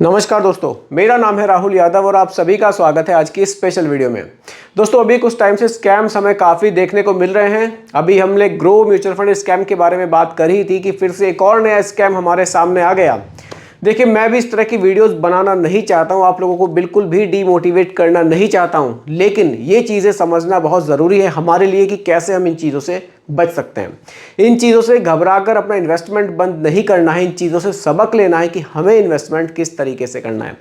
नमस्कार दोस्तों, मेरा नाम है राहुल यादव और आप सभी का स्वागत है आज की स्पेशल वीडियो में। दोस्तों, अभी कुछ टाइम से स्कैम्स हमें काफ़ी देखने को मिल रहे हैं। अभी हमने ग्रो म्यूचुअल फंड स्कैम के बारे में बात करी थी कि फिर से एक और नया स्कैम हमारे सामने आ गया। देखिए, मैं भी इस तरह की वीडियोस बनाना नहीं चाहता हूं, आप लोगों को बिल्कुल भी डीमोटिवेट करना नहीं चाहता हूं, लेकिन ये चीज़ें समझना बहुत ज़रूरी है हमारे लिए कि कैसे हम इन चीज़ों से बच सकते हैं। इन चीज़ों से घबराकर अपना इन्वेस्टमेंट बंद नहीं करना है, इन चीज़ों से सबक लेना है कि हमें इन्वेस्टमेंट किस तरीके से करना है।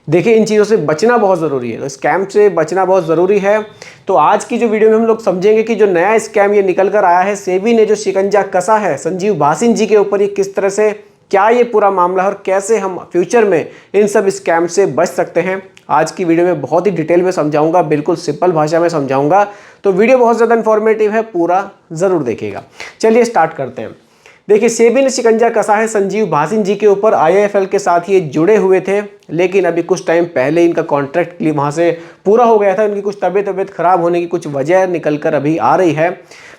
देखिए, इन चीज़ों से बचना बहुत ज़रूरी है, तो स्कैम से बचना बहुत ज़रूरी है। तो आज की जो वीडियो में हम लोग समझेंगे कि जो नया स्कैम ये निकल कर आया है, सेबी ने जो शिकंजा कसा है संजीव भासिन जी के ऊपर, ये किस तरह से, क्या ये पूरा मामला है और कैसे हम फ्यूचर में इन सब स्कैम से बच सकते हैं, आज की वीडियो में बहुत ही डिटेल में समझाऊंगा, बिल्कुल सिंपल भाषा में समझाऊंगा। तो वीडियो बहुत ज़्यादा इन्फॉर्मेटिव है, पूरा ज़रूर देखिएगा। चलिए स्टार्ट करते हैं। देखिए, सेबी ने शिकंजा कसा है संजीव भासिन जी के ऊपर। आईआईएफएल के साथ ये जुड़े हुए थे, लेकिन अभी कुछ टाइम पहले इनका कॉन्ट्रैक्ट वहाँ से पूरा हो गया था। इनकी कुछ तबीयत खराब होने की कुछ वजह निकल कर अभी आ रही है।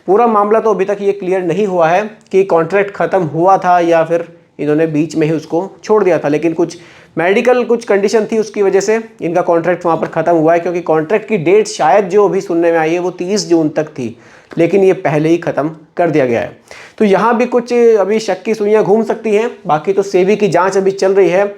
पूरा मामला तो अभी तक ये क्लियर नहीं हुआ है कि कॉन्ट्रैक्ट ख़त्म हुआ था या फिर इन्होंने बीच में ही उसको छोड़ दिया था, लेकिन कुछ मेडिकल कुछ कंडीशन थी, उसकी वजह से इनका कॉन्ट्रैक्ट वहाँ पर ख़त्म हुआ है। क्योंकि कॉन्ट्रैक्ट की डेट शायद जो अभी सुनने में आई है वो 30 जून तक थी, लेकिन ये पहले ही ख़त्म कर दिया गया है। तो यहाँ भी कुछ अभी शक की सुइयाँ घूम सकती हैं। बाकी तो सेबी की जांच अभी चल रही है।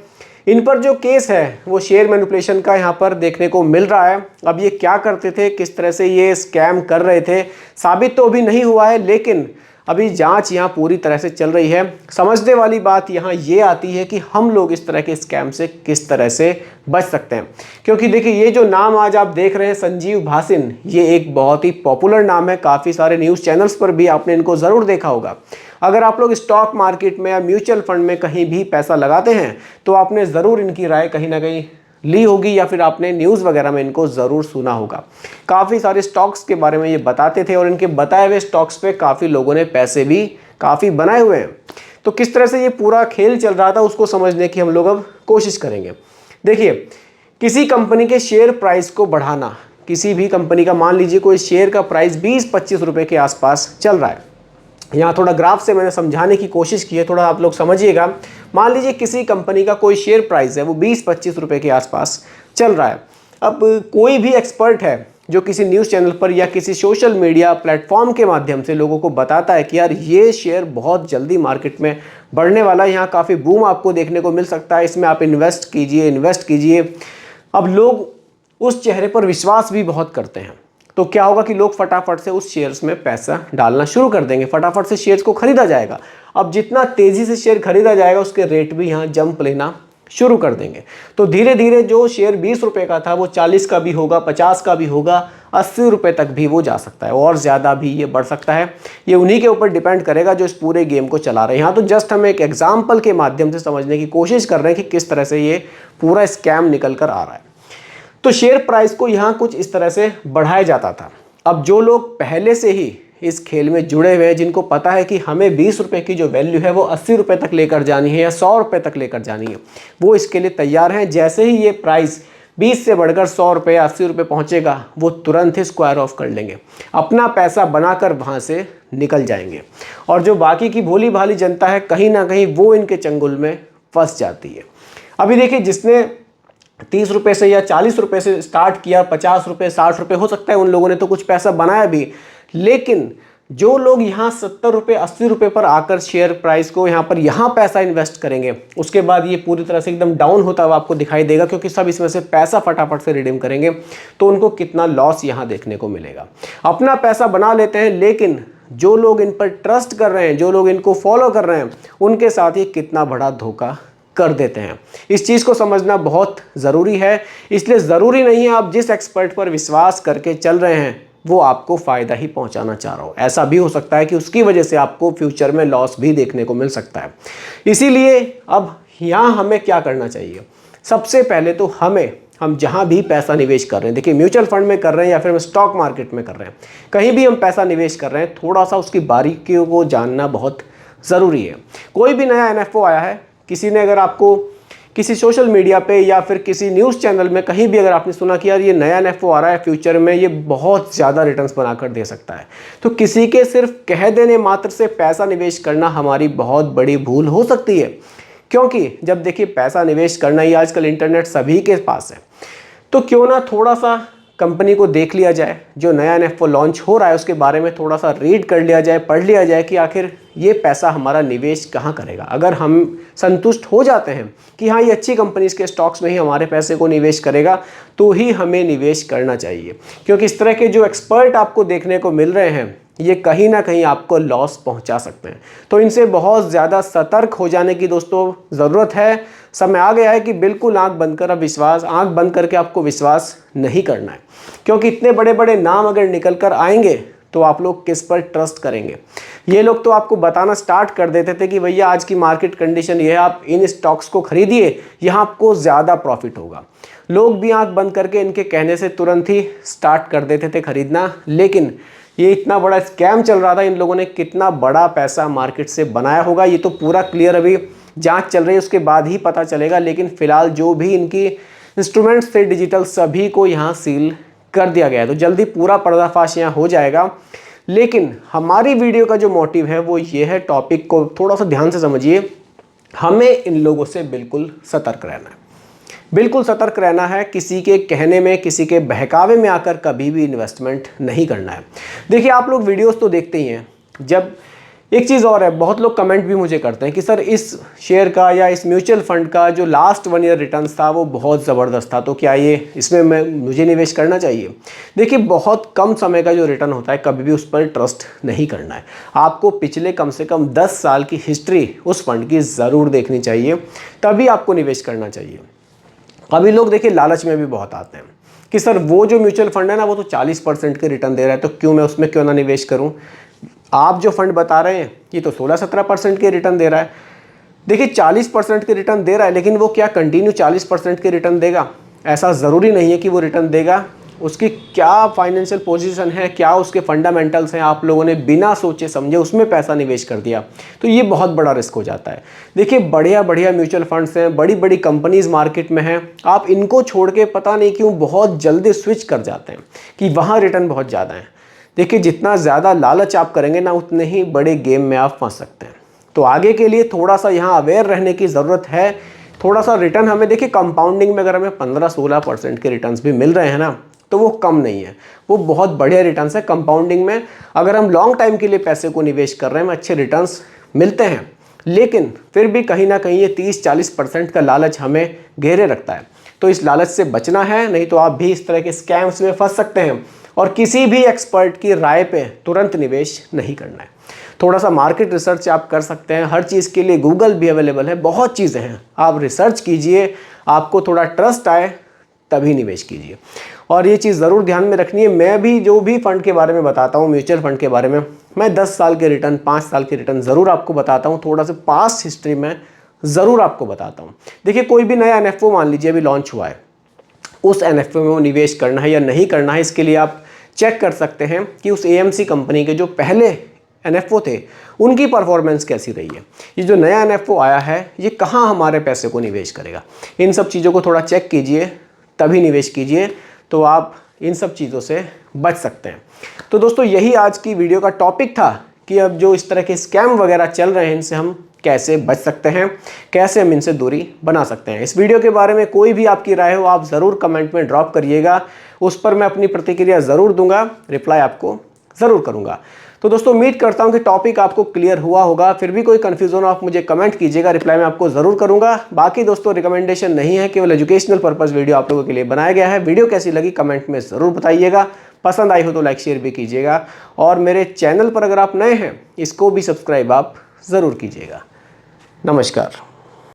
इन पर जो केस है वो शेयर मैनिपुलेशन का यहाँ पर देखने को मिल रहा है। अब ये क्या करते थे, किस तरह से ये स्कैम कर रहे थे, साबित तो अभी नहीं हुआ है, लेकिन अभी जांच यहाँ पूरी तरह से चल रही है। समझने वाली बात यहाँ ये आती है कि हम लोग इस तरह के स्कैम से किस तरह से बच सकते हैं। क्योंकि देखिए, ये जो नाम आज आप देख रहे हैं संजीव भासिन, ये एक बहुत ही पॉपुलर नाम है। काफ़ी सारे न्यूज़ चैनल्स पर भी आपने इनको ज़रूर देखा होगा। अगर आप लोग स्टॉक मार्केट में या म्यूचुअल फंड में कहीं भी पैसा लगाते हैं तो आपने ज़रूर इनकी राय कहीं ना कहीं ली होगी या फिर आपने न्यूज़ वगैरह में इनको ज़रूर सुना होगा। काफ़ी सारे स्टॉक्स के बारे में ये बताते थे और इनके बताए हुए स्टॉक्स पे काफ़ी लोगों ने पैसे भी काफ़ी बनाए हुए हैं। तो किस तरह से ये पूरा खेल चल रहा था उसको समझने की हम लोग अब कोशिश करेंगे। देखिए, किसी कंपनी के शेयर प्राइस को बढ़ाना, किसी भी कंपनी का मान लीजिए कोई शेयर का प्राइस 20-25 रुपये के आसपास चल रहा है। यहाँ थोड़ा ग्राफ से मैंने समझाने की कोशिश की है, थोड़ा आप लोग समझिएगा। मान लीजिए किसी कंपनी का कोई शेयर प्राइस है वो 20-25 रुपये के आसपास चल रहा है। अब कोई भी एक्सपर्ट है जो किसी न्यूज़ चैनल पर या किसी सोशल मीडिया प्लेटफॉर्म के माध्यम से लोगों को बताता है कि यार ये शेयर बहुत जल्दी मार्केट में बढ़ने वाला है, यहाँ काफ़ी बूम आपको देखने को मिल सकता है, इसमें आप इन्वेस्ट कीजिए। अब लोग उस चेहरे पर विश्वास भी बहुत करते हैं। तो क्या होगा कि लोग फटाफट से उस शेयर्स में पैसा डालना शुरू कर देंगे, फटाफट से शेयर्स को खरीदा जाएगा। अब जितना तेज़ी से शेयर खरीदा जाएगा उसके रेट भी यहाँ जंप लेना शुरू कर देंगे। तो धीरे धीरे जो शेयर 20 रुपये का था वो 40 का भी होगा, 50 का भी होगा, 80 रुपये तक भी वो जा सकता है और ज़्यादा भी ये बढ़ सकता है। ये उन्हीं के ऊपर डिपेंड करेगा जो इस पूरे गेम को चला रहे हैं। यहाँ तो जस्ट हम एक एग्जाम्पल के माध्यम से समझने की कोशिश कर रहे हैं कि किस तरह से ये पूरा स्कैम निकल कर आ रहा है। तो शेयर प्राइस को यहाँ कुछ इस तरह से बढ़ाया जाता था। अब जो लोग पहले से ही इस खेल में जुड़े हुए हैं, जिनको पता है कि हमें 20 रुपये की जो वैल्यू है वो 80 रुपये तक लेकर जानी है या 100 रुपये तक लेकर जानी है, वो इसके लिए तैयार हैं। जैसे ही ये प्राइस 20 से बढ़कर 100 रुपये 80 रुपये पहुँचेगा वो तुरंत ही स्क्वायर ऑफ कर लेंगे, अपना पैसा बनाकर वहाँ से निकल जाएंगे। और जो बाकी की भोली भाली जनता है, कहीं ना कहीं वो इनके चंगुल में फंस जाती है। अभी देखिए, जिसने 30 रुपये से या 40 रुपये से स्टार्ट किया, 50 रुपये 60 रुपये, हो सकता है उन लोगों ने तो कुछ पैसा बनाया भी, लेकिन जो लोग यहाँ 70 रुपये 80 रुपये पर आकर शेयर प्राइस को यहाँ पैसा इन्वेस्ट करेंगे, उसके बाद ये पूरी तरह से एकदम डाउन होता हुआ आपको दिखाई देगा, क्योंकि सब इसमें से पैसा फटाफट से रिडीम करेंगे, तो उनको कितना लॉस यहाँ देखने को मिलेगा। अपना पैसा बना लेते हैं, लेकिन जो लोग इन पर ट्रस्ट कर रहे हैं, जो लोग इनको फॉलो कर रहे हैं, उनके साथ ये कितना बड़ा धोखा कर देते हैं। इस चीज़ को समझना बहुत ज़रूरी है। इसलिए ज़रूरी नहीं है आप जिस एक्सपर्ट पर विश्वास करके चल रहे हैं वो आपको फ़ायदा ही पहुंचाना चाह रहा हो। ऐसा भी हो सकता है कि उसकी वजह से आपको फ्यूचर में लॉस भी देखने को मिल सकता है। इसीलिए अब यहाँ हमें क्या करना चाहिए? सबसे पहले तो हम जहाँ भी पैसा निवेश कर रहे हैं, देखिए म्यूचुअल फंड में कर रहे हैं या फिर हम स्टॉक मार्केट में कर रहे हैं, कहीं भी हम पैसा निवेश कर रहे हैं, थोड़ा सा उसकी बारीकियों को जानना बहुत ज़रूरी है। कोई भी नया NFO आया है, किसी ने अगर आपको किसी सोशल मीडिया पे या फिर किसी न्यूज़ चैनल में कहीं भी अगर आपने सुना कि यार ये नया NFO आ रहा है, फ्यूचर में ये बहुत ज़्यादा रिटर्न्स बनाकर दे सकता है, तो किसी के सिर्फ कह देने मात्र से पैसा निवेश करना हमारी बहुत बड़ी भूल हो सकती है। क्योंकि जब देखिए पैसा निवेश करना ही आजकल इंटरनेट सभी के पास है, तो क्यों ना थोड़ा सा कंपनी को देख लिया जाए, जो नया NFO लॉन्च हो रहा है उसके बारे में थोड़ा सा रीड कर लिया जाए, पढ़ लिया जाए कि आखिर ये पैसा हमारा निवेश कहाँ करेगा। अगर हम संतुष्ट हो जाते हैं कि हाँ ये अच्छी कंपनीज के स्टॉक्स में ही हमारे पैसे को निवेश करेगा, तो ही हमें निवेश करना चाहिए। क्योंकि इस तरह के जो एक्सपर्ट आपको देखने को मिल रहे हैं ये कहीं ना कहीं आपको लॉस पहुंचा सकते हैं। तो इनसे बहुत ज़्यादा सतर्क हो जाने की दोस्तों ज़रूरत है। समय आ गया है कि बिल्कुल आंख बंद कर आंख बंद करके आपको विश्वास नहीं करना है, क्योंकि इतने बड़े बड़े नाम अगर निकल कर आएंगे तो आप लोग किस पर ट्रस्ट करेंगे। ये लोग तो आपको बताना स्टार्ट कर देते थे कि भैया आज की मार्केट कंडीशन ये है, आप इन स्टॉक्स को खरीदिए, यहाँ आपको ज़्यादा प्रॉफिट होगा। लोग भी आंख बंद करके इनके कहने से तुरंत ही स्टार्ट कर देते थे खरीदना। लेकिन ये इतना बड़ा स्कैम चल रहा था, इन लोगों ने कितना बड़ा पैसा मार्केट से बनाया होगा ये तो पूरा क्लियर अभी जांच चल रही है, उसके बाद ही पता चलेगा। लेकिन फिलहाल जो भी इनकी इंस्ट्रूमेंट्स थे डिजिटल, सभी को यहाँ सील कर दिया गया है। तो जल्दी पूरा पर्दाफाश यहाँ हो जाएगा। लेकिन हमारी वीडियो का जो मोटिव है वो ये है, टॉपिक को थोड़ा सा ध्यान से समझिए, हमें इन लोगों से बिल्कुल सतर्क रहना है, बिल्कुल सतर्क रहना है। किसी के कहने में, किसी के बहकावे में आकर कभी भी इन्वेस्टमेंट नहीं करना है। देखिए आप लोग वीडियोस तो देखते ही हैं, जब एक चीज़ और है, बहुत लोग कमेंट भी मुझे करते हैं कि सर इस शेयर का या इस म्यूचुअल फंड का जो लास्ट 1 ईयर रिटर्न्स था वो बहुत ज़बरदस्त था, तो क्या ये इसमें मुझे निवेश करना चाहिए। देखिए बहुत कम समय का जो रिटर्न होता है, कभी भी उस पर ट्रस्ट नहीं करना है। आपको पिछले कम से कम 10 साल की हिस्ट्री उस फंड की ज़रूर देखनी चाहिए, तभी आपको निवेश करना चाहिए। अभी लोग देखिए लालच में भी बहुत आते हैं कि सर वो जो म्यूचुअल फंड है ना वो तो 40% के रिटर्न दे रहा है, तो क्यों मैं उसमें क्यों ना निवेश करूं। आप जो फंड बता रहे हैं ये तो 16-17% के रिटर्न दे रहा है। देखिए 40% के रिटर्न दे रहा है, लेकिन वो क्या कंटिन्यू 40% के रिटर्न देगा? ऐसा ज़रूरी नहीं है कि वो रिटर्न देगा। उसकी क्या फाइनेंशियल पोजीशन है, क्या उसके फंडामेंटल्स हैं, आप लोगों ने बिना सोचे समझे उसमें पैसा निवेश कर दिया, तो ये बहुत बड़ा रिस्क हो जाता है। देखिए बढ़िया बढ़िया म्यूचुअल फंड्स हैं, बड़ी बड़ी कंपनीज मार्केट में हैं, आप इनको छोड़ के पता नहीं क्यों बहुत जल्दी स्विच कर जाते हैं कि वहाँ रिटर्न बहुत ज़्यादा है। देखिए जितना ज़्यादा लालच आप करेंगे ना, उतने ही बड़े गेम में आप फंस सकते हैं। तो आगे के लिए थोड़ा सा यहाँ अवेयर रहने की ज़रूरत है। थोड़ा सा रिटर्न हमें देखिए कंपाउंडिंग में अगर हमें 15-16% के रिटर्न्स भी मिल रहे हैं ना, तो वो कम नहीं है, वो बहुत बढ़िया रिटर्न्स है। कंपाउंडिंग में अगर हम लॉन्ग टाइम के लिए पैसे को निवेश कर रहे हैं, अच्छे रिटर्न्स मिलते हैं, लेकिन फिर भी कहीं ना कहीं ये 30-40% का लालच हमें घेरे रखता है। तो इस लालच से बचना है, नहीं तो आप भी इस तरह के स्कैम्स में फंस सकते हैं। और किसी भी एक्सपर्ट की राय पे तुरंत निवेश नहीं करना है। थोड़ा सा मार्केट रिसर्च आप कर सकते हैं, हर चीज़ के लिए गूगल भी अवेलेबल है, बहुत चीज़ें हैं, आप रिसर्च कीजिए, आपको थोड़ा ट्रस्ट आए तभी निवेश कीजिए। और ये चीज़ ज़रूर ध्यान में रखनी है, मैं भी जो भी फंड के बारे में बताता हूँ, म्यूचुअल फंड के बारे में, मैं 10 साल के रिटर्न, 5 साल के रिटर्न ज़रूर आपको बताता हूँ, थोड़ा सा पास्ट हिस्ट्री में ज़रूर आपको बताता हूँ। देखिए कोई भी नया NFO मान लीजिए अभी लॉन्च हुआ है, उस NFO में वो निवेश करना है या नहीं करना है, इसके लिए आप चेक कर सकते हैं कि उस AMC कंपनी के जो पहले NFO थे उनकी परफॉर्मेंस कैसी रही है। ये जो नया NFO आया है ये कहाँ हमारे पैसे को निवेश करेगा, इन सब चीज़ों को थोड़ा चेक कीजिए तभी निवेश कीजिए, तो आप इन सब चीज़ों से बच सकते हैं। तो दोस्तों यही आज की वीडियो का टॉपिक था कि अब जो इस तरह के स्कैम वगैरह चल रहे हैं इनसे हम कैसे बच सकते हैं, कैसे हम इनसे दूरी बना सकते हैं। इस वीडियो के बारे में कोई भी आपकी राय हो आप ज़रूर कमेंट में ड्रॉप करिएगा, उस पर मैं अपनी प्रतिक्रिया ज़रूर दूंगा, रिप्लाई आपको ज़रूर करूंगा। तो दोस्तों उम्मीद करता हूं कि टॉपिक आपको क्लियर हुआ होगा। फिर भी कोई कन्फ्यूजन हो आप मुझे कमेंट कीजिएगा, रिप्लाई मैं आपको ज़रूर करूंगा। बाकी दोस्तों रिकमेंडेशन नहीं है, केवल एजुकेशनल पर्पस वीडियो आप लोगों के लिए बनाया गया है। वीडियो कैसी लगी कमेंट में ज़रूर बताइएगा, पसंद आई हो तो लाइक शेयर भी कीजिएगा, और मेरे चैनल पर अगर आप नए हैं इसको भी सब्सक्राइब आप ज़रूर कीजिएगा। नमस्कार।